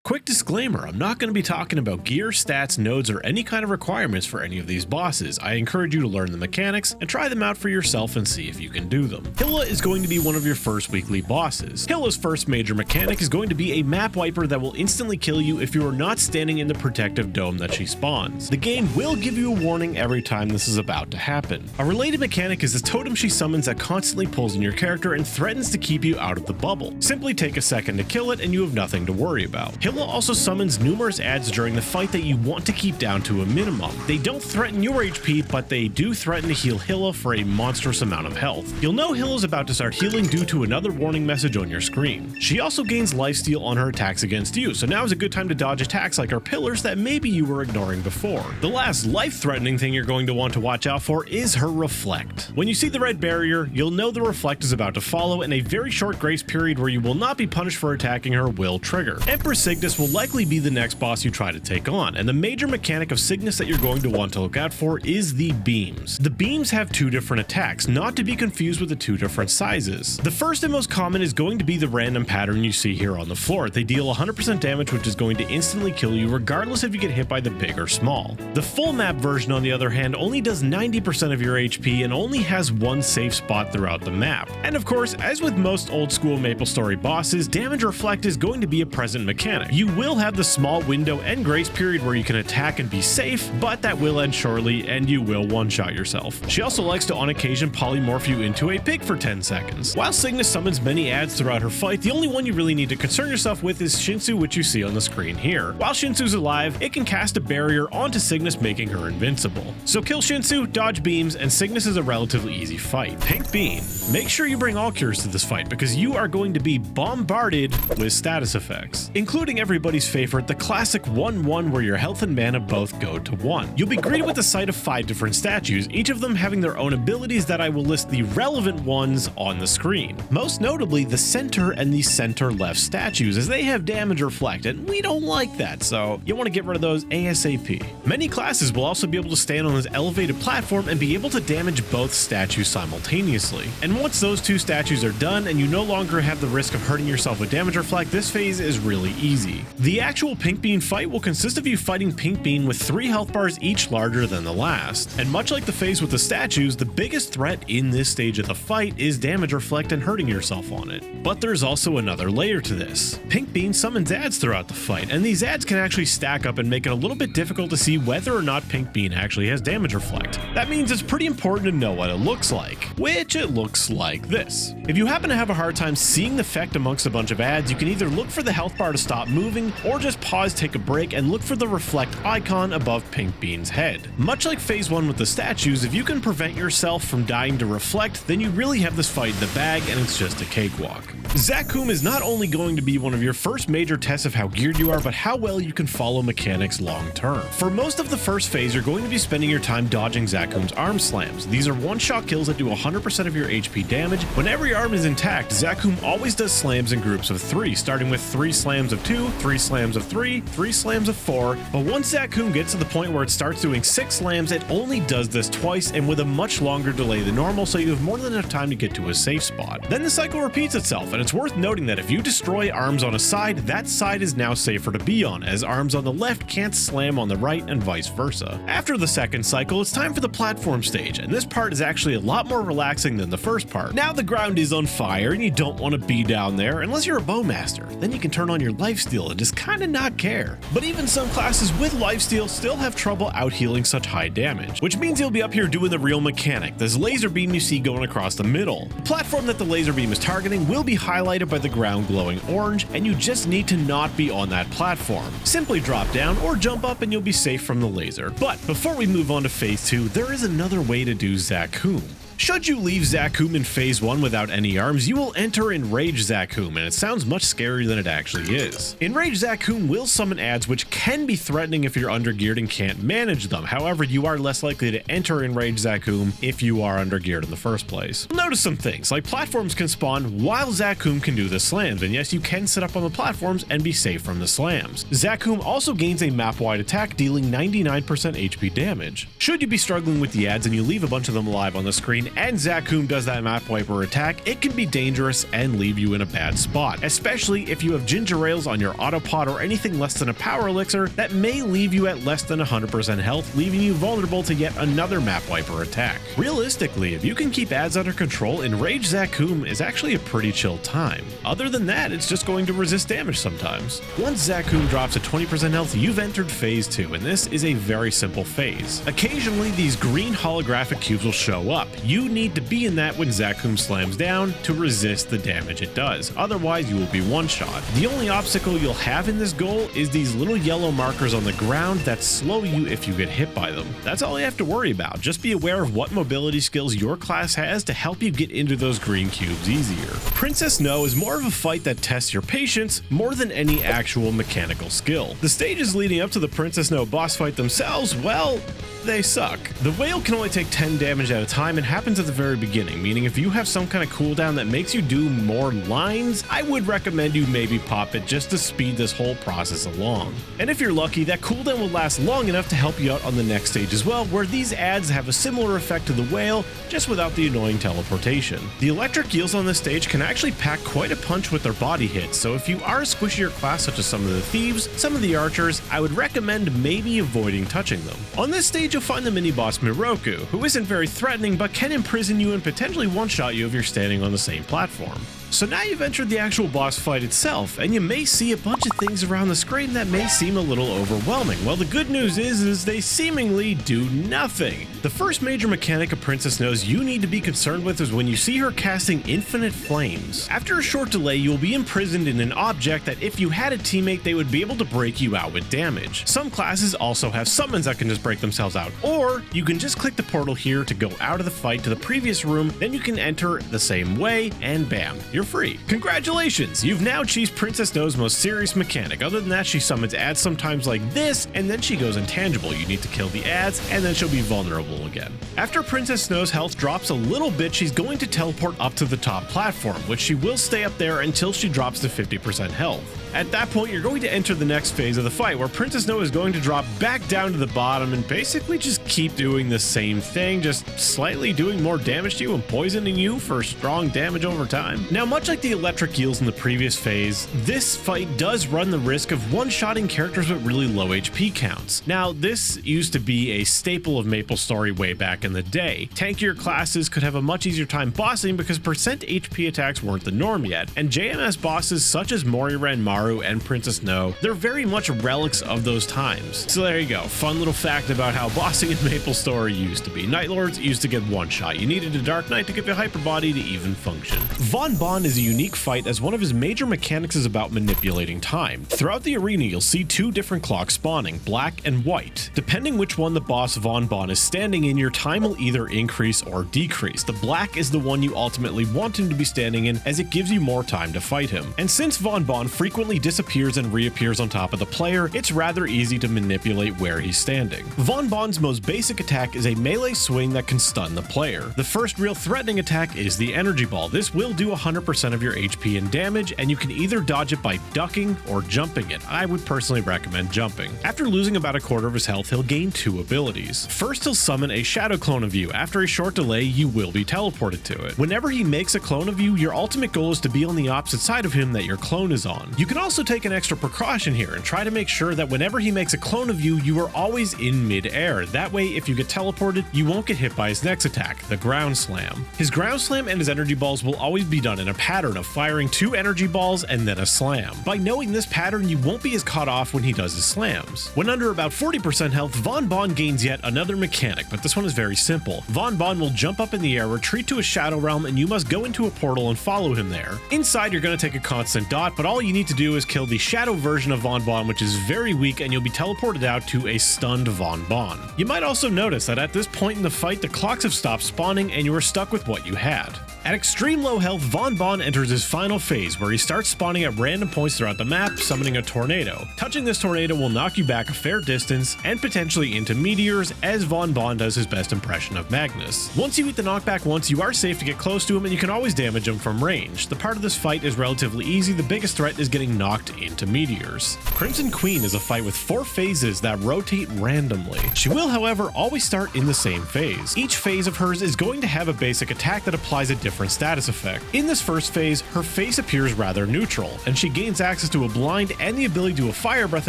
Quick disclaimer, I'm not going to be talking about gear, stats, nodes, or any kind of requirements for any of these bosses. I encourage you to learn the mechanics and try them out for yourself and see if you can do them. Hilla is going to be one of your first weekly bosses. Hilla's first major mechanic is going to be a map wiper that will instantly kill you if you are not standing in the protective dome that she spawns. The game will give you a warning every time this is about to happen. A related mechanic is the totem she summons that constantly pulls in your character and threatens to keep you out of the bubble. Simply take a second to kill it and you have nothing to worry about. Hilla also summons numerous adds during the fight that you want to keep down to a minimum. They don't threaten your HP, but they do threaten to heal Hilla for a monstrous amount of health. You'll know Hilla's about to start healing due to another warning message on your screen. She also gains lifesteal on her attacks against you, so now is a good time to dodge attacks like her pillars that maybe you were ignoring before. The last life-threatening thing you're going to want to watch out for is her reflect. When you see the red barrier, you'll know the reflect is about to follow, and a very short grace period where you will not be punished for attacking her will trigger. Empress Cygnus will likely be the next boss you try to take on, and the major mechanic of Cygnus that you're going to want to look out for is the beams. The beams have two different attacks, not to be confused with the two different sizes. The first and most common is going to be the random pattern you see here on the floor. They deal 100% damage, which is going to instantly kill you regardless if you get hit by the big or small. The full map version, on the other hand, only does 90% of your HP and only has one safe spot throughout the map. And of course, as with most old school MapleStory bosses, damage reflect is going to be a present mechanic. You will have the small window and grace period where you can attack and be safe, but that will end shortly and you will one-shot yourself. She also likes to on occasion polymorph you into a pig for 10 seconds. While Cygnus summons many adds throughout her fight, the only one you really need to concern yourself with is Shinsu, which you see on the screen here. While Shinsu's alive, it can cast a barrier onto Cygnus, making her invincible. So kill Shinsu, dodge beams, and Cygnus is a relatively easy fight. Pink Bean. Make sure you bring all cures to this fight because you are going to be bombarded with status effects, including everybody's favorite, the classic 1-1 where your health and mana both go to 1. You'll be greeted with the sight of 5 different statues, each of them having their own abilities that I will list the relevant ones on the screen. Most notably the center and the center left statues, as they have damage reflect, and we don't like that, so you want to get rid of those ASAP. Many classes will also be able to stand on this elevated platform and be able to damage both statues simultaneously. And once those two statues are done and you no longer have the risk of hurting yourself with damage reflect, this phase is really easy. The actual Pink Bean fight will consist of you fighting Pink Bean with 3 health bars each larger than the last. And much like the phase with the statues, the biggest threat in this stage of the fight is damage reflect and hurting yourself on it. But there's also another layer to this. Pink Bean summons adds throughout the fight, and these adds can actually stack up and make it a little bit difficult to see whether or not Pink Bean actually has damage reflect. That means it's pretty important to know what it looks like, which it looks like this. If you happen to have a hard time seeing the effect amongst a bunch of adds, you can either look for the health bar to stop moving, or just pause, take a break, and look for the reflect icon above Pink Bean's head. Much like phase 1 with the statues, if you can prevent yourself from dying to reflect, then you really have this fight in the bag and it's just a cakewalk. Zakum is not only going to be one of your first major tests of how geared you are, but how well you can follow mechanics long term. For most of the first phase, you're going to be spending your time dodging Zakum's arm slams. These are one-shot kills that do 100% of your HP damage. Whenever your arm is intact, Zakum always does slams in groups of 3, starting with 3 slams of 2, 3 slams of 3, 3 slams of 4, but once Zakum gets to the point where it starts doing 6 slams, it only does this twice and with a much longer delay than normal, so you have more than enough time to get to a safe spot. Then the cycle repeats itself, and it's worth noting that if you destroy arms on a side, that side is now safer to be on, as arms on the left can't slam on the right and vice versa. After the second cycle, it's time for the platform stage, and this part is actually a lot more relaxing than the first part. Now the ground is on fire and you don't want to be down there unless you're a bowmaster. Then you can turn on your lifesteal and just kinda not care. But even some classes with lifesteal still have trouble out healing such high damage, which means you'll be up here doing the real mechanic, this laser beam you see going across the middle. The platform that the laser beam is targeting will be highlighted by the ground glowing orange, and you just need to not be on that platform. Simply drop down or jump up and you'll be safe from the laser. But before we move on to phase 2, there is another way to do Zakum. Should you leave Zakum in phase 1 without any arms, you will enter Enrage Zakum, and it sounds much scarier than it actually is. Enrage Zakum will summon adds which can be threatening if you're undergeared and can't manage them. However, you are less likely to enter Enrage Zakum if you are undergeared in the first place. Notice some things, like platforms can spawn while Zakum can do the slams, and yes, you can sit up on the platforms and be safe from the slams. Zakum also gains a map-wide attack, dealing 99% HP damage. Should you be struggling with the adds and you leave a bunch of them alive on the screen, line and Zakum does that map wiper attack, it can be dangerous and leave you in a bad spot, especially if you have ginger ales on your autopod or anything less than a power elixir that may leave you at less than 100% health, leaving you vulnerable to yet another map wiper attack. Realistically, if you can keep ads under control, Enrage Zakum is actually a pretty chill time. Other than that, it's just going to resist damage sometimes. Once Zakum drops to 20% health, you've entered phase 2, and this is a very simple phase. Occasionally, these green holographic cubes will show up. You need to be in that when Zakum slams down to resist the damage it does, otherwise you will be one-shot. The only obstacle you'll have in this goal is these little yellow markers on the ground that slow you if you get hit by them. That's all you have to worry about. Just be aware of what mobility skills your class has to help you get into those green cubes easier. Princess No is more of a fight that tests your patience more than any actual mechanical skill. The stages leading up to the Princess No boss fight themselves, well, they suck. The whale can only take 10 damage at a time and happens at the very beginning, meaning if you have some kind of cooldown that makes you do more lines, I would recommend you maybe pop it just to speed this whole process along. And if you're lucky, that cooldown will last long enough to help you out on the next stage as well, where these ads have a similar effect to the whale, just without the annoying teleportation. The electric eels on this stage can actually pack quite a punch with their body hits, so if you are a squishier class such as some of the thieves, some of the archers, I would recommend maybe avoiding touching them. On this stage, you'll find the mini-boss Miroku, who isn't very threatening but can imprison you and potentially one-shot you if you're standing on the same platform. So now you've entered the actual boss fight itself, and you may see a bunch of things around the screen that may seem a little overwhelming. Well, the good news is they seemingly do nothing. The first major mechanic a princess knows you need to be concerned with is when you see her casting infinite flames. After a short delay, you will be imprisoned in an object that if you had a teammate, they would be able to break you out with damage. Some classes also have summons that can just break themselves out, or you can just click the portal here to go out of the fight to the previous room, then you can enter the same way, and bam, you're free. Congratulations, you've now cheesed Princess No's most serious mechanic. Other than that, she summons ads sometimes like this, and then she goes intangible. You need to kill the ads, and then she'll be vulnerable again. After Princess No's health drops a little bit, she's going to teleport up to the top platform, which she will stay up there until she drops to 50% health. At that point, you're going to enter the next phase of the fight, where Princess No is going to drop back down to the bottom and basically just keep doing the same thing, just slightly doing more damage to you and poisoning you for strong damage over time. Now, much like the electric eels in the previous phase, this fight does run the risk of one-shotting characters with really low HP counts. Now, this used to be a staple of MapleStory way back in the day. Tankier classes could have a much easier time bossing because percent HP attacks weren't the norm yet, and JMS bosses such as Moriran Maru and Princess No, they're very much relics of those times. So there you go, fun little fact about how bossing in MapleStory used to be. Night Lords used to get one shot. You needed a Dark Knight to give you a hyper body to even function. Von Bon is a unique fight as one of his major mechanics is about manipulating time. Throughout the arena, you'll see two different clocks spawning, black and white. Depending which one the boss Von Bon is standing in, your time will either increase or decrease. The black is the one you ultimately want him to be standing in, as it gives you more time to fight him. And since Von Bon frequently disappears and reappears on top of the player, it's rather easy to manipulate where he's standing. Von Bon's most basic attack is a melee swing that can stun the player. The first real threatening attack is the energy ball. This will do 100% of your HP and damage, and you can either dodge it by ducking or jumping it. I would personally recommend jumping. After losing about a quarter of his health, he'll gain two abilities. First, he'll summon a shadow clone of you. After a short delay, you will be teleported to it. Whenever he makes a clone of you, your ultimate goal is to be on the opposite side of him that your clone is on. You can also take an extra precaution here and try to make sure that whenever he makes a clone of you, you are always in mid-air. That way, if you get teleported, you won't get hit by his next attack, the ground slam. His ground slam and his energy balls will always be done in a pattern of firing two energy balls and then a slam. By knowing this pattern, you won't be as caught off when he does his slams. When under about 40% health, Von Bon gains yet another mechanic, but this one is very simple. Von Bon will jump up in the air, retreat to a shadow realm, and you must go into a portal and follow him there. Inside, you're going to take a constant dot, but all you need to do is kill the shadow version of Von Bon, which is very weak, and you'll be teleported out to a stunned Von Bon. You might also notice that at this point in the fight, the clocks have stopped spawning and you are stuck with what you had. At extreme low health, Von Bon enters his final phase, where he starts spawning at random points throughout the map, summoning a tornado. Touching this tornado will knock you back a fair distance, and potentially into meteors, as Von Bon does his best impression of Magnus. Once you eat the knockback once, you are safe to get close to him, and you can always damage him from range. The part of this fight is relatively easy, the biggest threat is getting knocked into meteors. Crimson Queen is a fight with 4 phases that rotate randomly. She will, however, always start in the same phase. Each phase of hers is going to have a basic attack that applies a different status effect. In this first phase, her face appears rather neutral, and she gains access to a blind and the ability to do a fire breath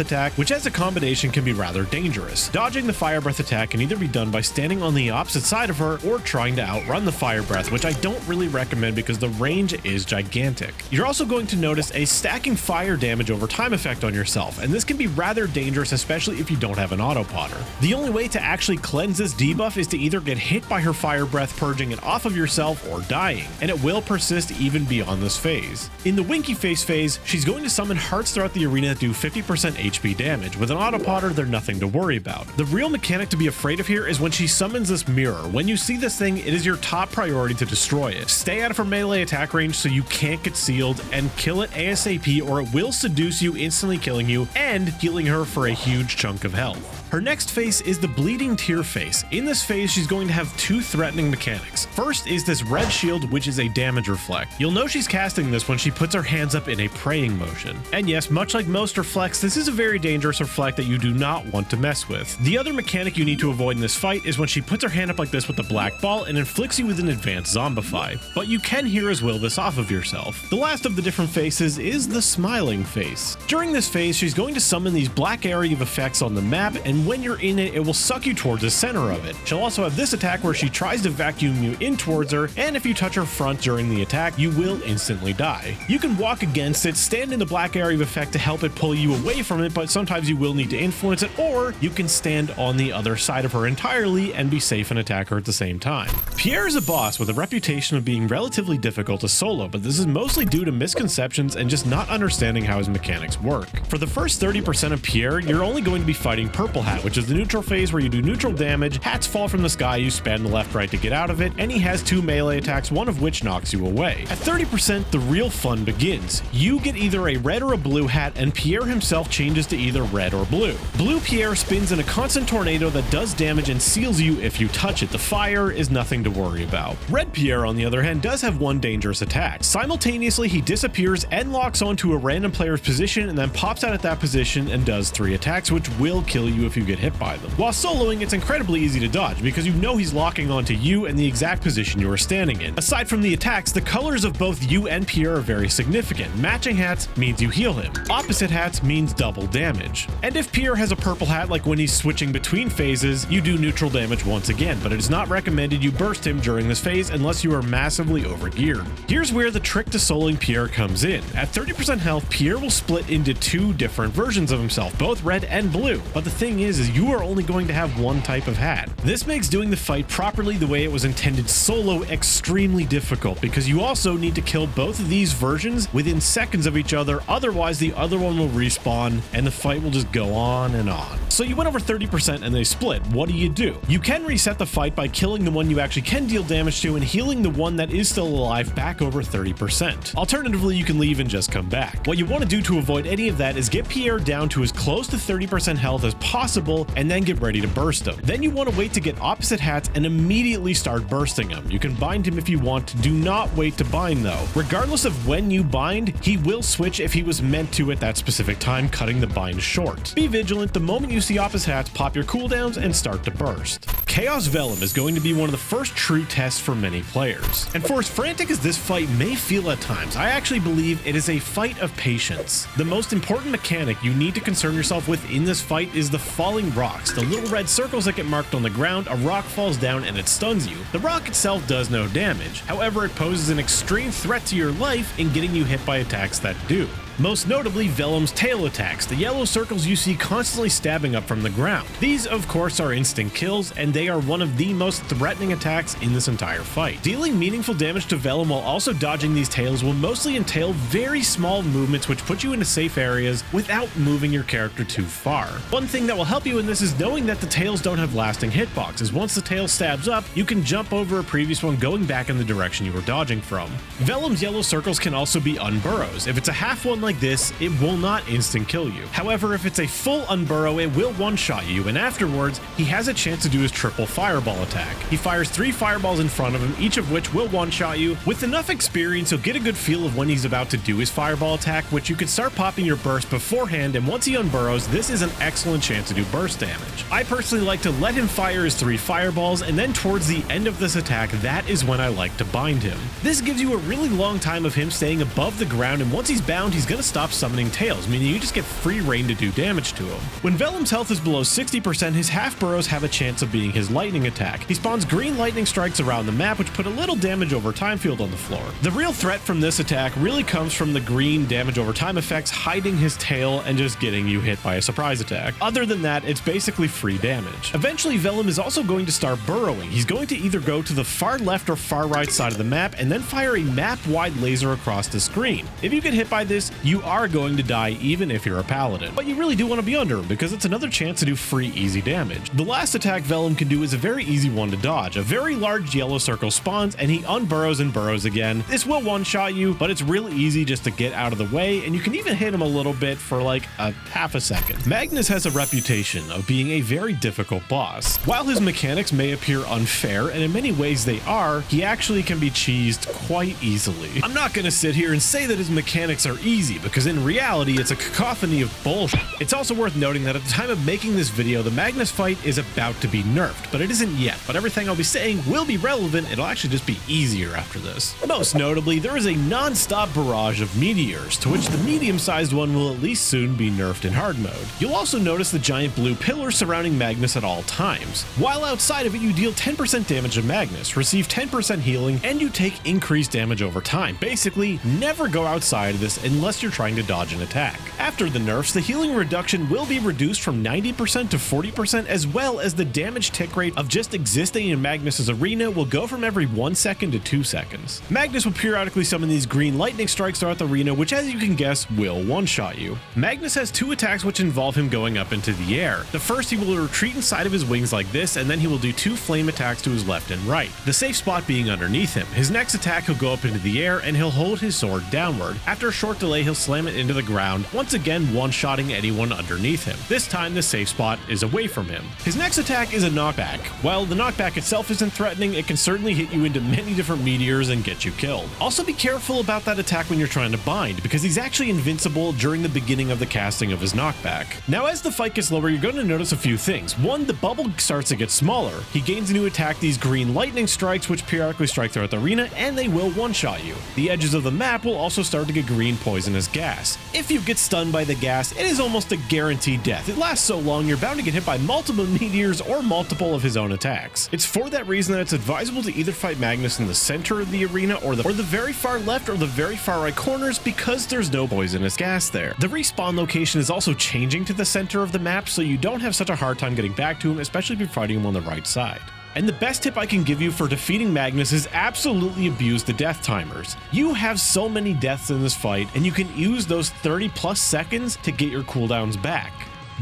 attack, which as a combination can be rather dangerous. Dodging the fire breath attack can either be done by standing on the opposite side of her or trying to outrun the fire breath, which I don't really recommend because the range is gigantic. You're also going to notice a stacking fire damage over time effect on yourself, and this can be rather dangerous, especially if you don't have an autopotter. The only way to actually cleanse this debuff is to either get hit by her fire breath, purging it off of yourself, or dying, and it will persist even beyond this phase. In the Winky Face phase, she's going to summon hearts throughout the arena that do 50% HP damage. With an autopotter, they're nothing to worry about. The real mechanic to be afraid of here is when she summons this mirror. When you see this thing, it is your top priority to destroy it. Stay out of her melee attack range so you can't get sealed, and kill it ASAP or it will seduce you, instantly killing you and healing her for a huge chunk of health. Her next phase is the Bleeding Tear phase. In this phase, she's going to have 2 threatening mechanics. First is this red shield, which is a damage reflect. You'll know she's casting this when she puts her hands up in a praying motion. And yes, much like most reflects, this is a very dangerous reflect that you do not want to mess with. The other mechanic you need to avoid in this fight is when she puts her hand up like this with the black ball and inflicts you with an advanced zombify. But you can here as will this off of yourself. The last of the different phases is the Smiling phase. During this phase, she's going to summon these black area of effects on the map, and when you're in it, it will suck you towards the center of it. She'll also have this attack where she tries to vacuum you in towards her, and if you touch her front during the attack, you will instantly die. You can walk against it, stand in the black area of effect to help it pull you away from it, but sometimes you will need to influence it, or you can stand on the other side of her entirely and be safe and attack her at the same time. Pierre is a boss with a reputation of being relatively difficult to solo, but this is mostly due to misconceptions and just not understanding how his mechanics work. For the first 30% of Pierre, you're only going to be fighting Purple Hat, which is the neutral phase where you do neutral damage, hats fall from the sky, you spam the left right to get out of it, and he has 2 melee attacks, one of which knocks you away. At 30%, the real fun begins. You get either a red or a blue hat, and Pierre himself changes to either red or blue. Blue Pierre spins in a constant tornado that does damage and seals you if you touch it. The fire is nothing to worry about. Red Pierre, on the other hand, does have 1 dangerous attack. Simultaneously, he disappears and locks onto a random player's position and then pops out at that position and does 3 attacks, which will kill you if you get hit by them. While soloing, it's incredibly easy to dodge because you know he's locking onto you and the exact position you are standing in. Aside from the attacks, the colors of both you and Pierre are very significant. Matching hats means you heal him. Opposite hats means double damage. And if Pierre has a purple hat, like when he's switching between phases, you do neutral damage once again, but it is not recommended you burst him during this phase unless you are massively overgeared. Here's where the trick to soloing Pierre comes in. At 30% health, Pierre will split into 2 different versions of himself, both red and blue. But the thing is you are only going to have 1 type of hat. This makes doing the fight properly the way it was intended solo extremely difficult, because you also need to kill both of these versions within seconds of each other, otherwise the other one will respawn and the fight will just go on and on. So you went over 30% and they split. What do? You can reset the fight by killing the one you actually can deal damage to and healing the one that is still alive back over 30%. Alternatively, you can leave and just come back. What you want to do to avoid any of that is get Pierre down to as close to 30% health as possible and then get ready to burst him. Then you want to wait to get opposite hats and immediately start bursting him. You can bind him if you want. Do not wait to bind though. Regardless of when you bind, he will switch if he was meant to at that specific time, cutting the bind short. Be vigilant. The moment you see opposite hats, pop your cooldowns and start to burst. Chaos Vellum is going to be one of the first true tests for many players. And for as frantic as this fight may feel at times, I actually believe it is a fight of patience. The most important mechanic you need to concern yourself with in this fight is the falling rocks. The little red circles that get marked on the ground, a rock falls down and it stuns you. The rock itself does no damage. However, it poses an extreme threat to your life in getting you hit by attacks that do. most notably Vellum's tail attacks, the yellow circles you see constantly stabbing up from the ground. These of course are instant kills, and they are one of the most threatening attacks in this entire fight. Dealing meaningful damage to Vellum while also dodging these tails will mostly entail very small movements which put you into safe areas without moving your character too far. One thing that will help you in this is knowing that the tails don't have lasting hitboxes. Once the tail stabs up, you can jump over a previous one going back in the direction you were dodging from. Vellum's yellow circles can also be unburrows. If it's a half one like this, it will not instant kill you. However, if it's a full unburrow, it will one-shot you, and afterwards, he has a chance to do his triple fireball attack. He fires 3 fireballs in front of him, each of which will one-shot you. With enough experience, you'll get a good feel of when he's about to do his fireball attack, which you can start popping your burst beforehand, and once he unburrows, this is an excellent chance to do burst damage. I personally like to let him fire his 3 fireballs, and then towards the end of this attack, that is when I like to bind him. This gives you a really long time of him staying above the ground, and once he's bound, he's gonna stop summoning tails, meaning you just get free reign to do damage to him. When Vellum's health is below 60%, his half burrows have a chance of being his lightning attack. He spawns green lightning strikes around the map, which put a little damage over time field on the floor. The real threat from this attack really comes from the green damage over time effects hiding his tail and just getting you hit by a surprise attack. Other than that, it's basically free damage. Eventually, Vellum is also going to start burrowing. He's going to either go to the far left or far right side of the map and then fire a map-wide laser across the screen. If you get hit by this, you are going to die even if you're a paladin. But you really do want to be under him because it's another chance to do free easy damage. The last attack Vellum can do is a very easy one to dodge. A very large yellow circle spawns and he unburrows and burrows again. This will one-shot you, but it's really easy just to get out of the way, and you can even hit him a little bit for like a half a second. Magnus has a reputation of being a very difficult boss. While his mechanics may appear unfair, and in many ways they are, he actually can be cheesed quite easily. I'm not gonna sit here and say that his mechanics are easy, because in reality it's a cacophony of bullshit. It's also worth noting that at the time of making this video, the Magnus fight is about to be nerfed, but it isn't yet. But everything I'll be saying will be relevant, it'll actually just be easier after this. Most notably, there is a non-stop barrage of meteors, to which the medium-sized one will at least soon be nerfed in hard mode. You'll also notice the giant blue pillar surrounding Magnus at all times. While outside of it, you deal 10% damage to Magnus, receive 10% healing, and you take increased damage over time. Basically, never go outside of this unless you're trying to dodge an attack. After the nerfs, the healing reduction will be reduced from 90% to 40%, as well as the damage tick rate of just existing in Magnus's arena will go from every 1 second to 2 seconds. Magnus will periodically summon these green lightning strikes throughout the arena, which as you can guess, will one-shot you. Magnus has 2 attacks which involve him going up into the air. The first, he will retreat inside of his wings like this, and then he will do 2 flame attacks to his left and right, the safe spot being underneath him. His next attack, he'll go up into the air and he'll hold his sword downward. After a short delay, he'll slam it into the ground, once again one-shotting anyone underneath him. This time, the safe spot is away from him. His next attack is a knockback. While the knockback itself isn't threatening, it can certainly hit you into many different meteors and get you killed. Also be careful about that attack when you're trying to bind, because he's actually invincible during the beginning of the casting of his knockback. Now as the fight gets lower, you're going to notice a few things. One, the bubble starts to get smaller. He gains a new attack, these green lightning strikes, which periodically strike throughout the arena, and they will one-shot you. The edges of the map will also start to get green poisonous gas. If you get stunned by the gas, it is almost a guaranteed death. It lasts so long, you're bound to get hit by multiple meteors or multiple of his own attacks. It's for that reason that it's advisable to either fight Magnus in the center of the arena or the very far left or the very far right corners, because there's no poisonous gas there. The respawn location is also changing to the center of the map, so you don't have such a hard time getting back to him, especially if you're fighting him on the right side. And the best tip I can give you for defeating Magnus is absolutely abuse the death timers. You have so many deaths in this fight, and you can use those 30+ seconds to get your cooldowns back.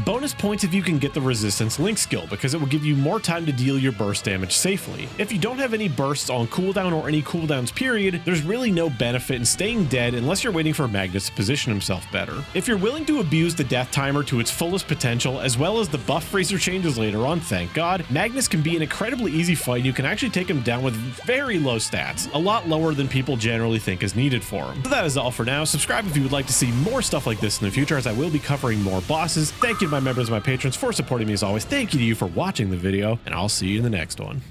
Bonus points if you can get the resistance link skill, because it will give you more time to deal your burst damage safely. If you don't have any bursts on cooldown or any cooldowns period, there's really no benefit in staying dead unless you're waiting for Magnus to position himself better. If you're willing to abuse the death timer to its fullest potential, as well as the buff freezer changes later on, thank God, Magnus can be an incredibly easy fight. You can actually take him down with very low stats, a lot lower than people generally think is needed for him. So that is all for now. Subscribe if you would like to see more stuff like this in the future, as I will be covering more bosses. Thank you to my members and my patrons for supporting me as always. Thank you to you for watching the video, and I'll see you in the next one.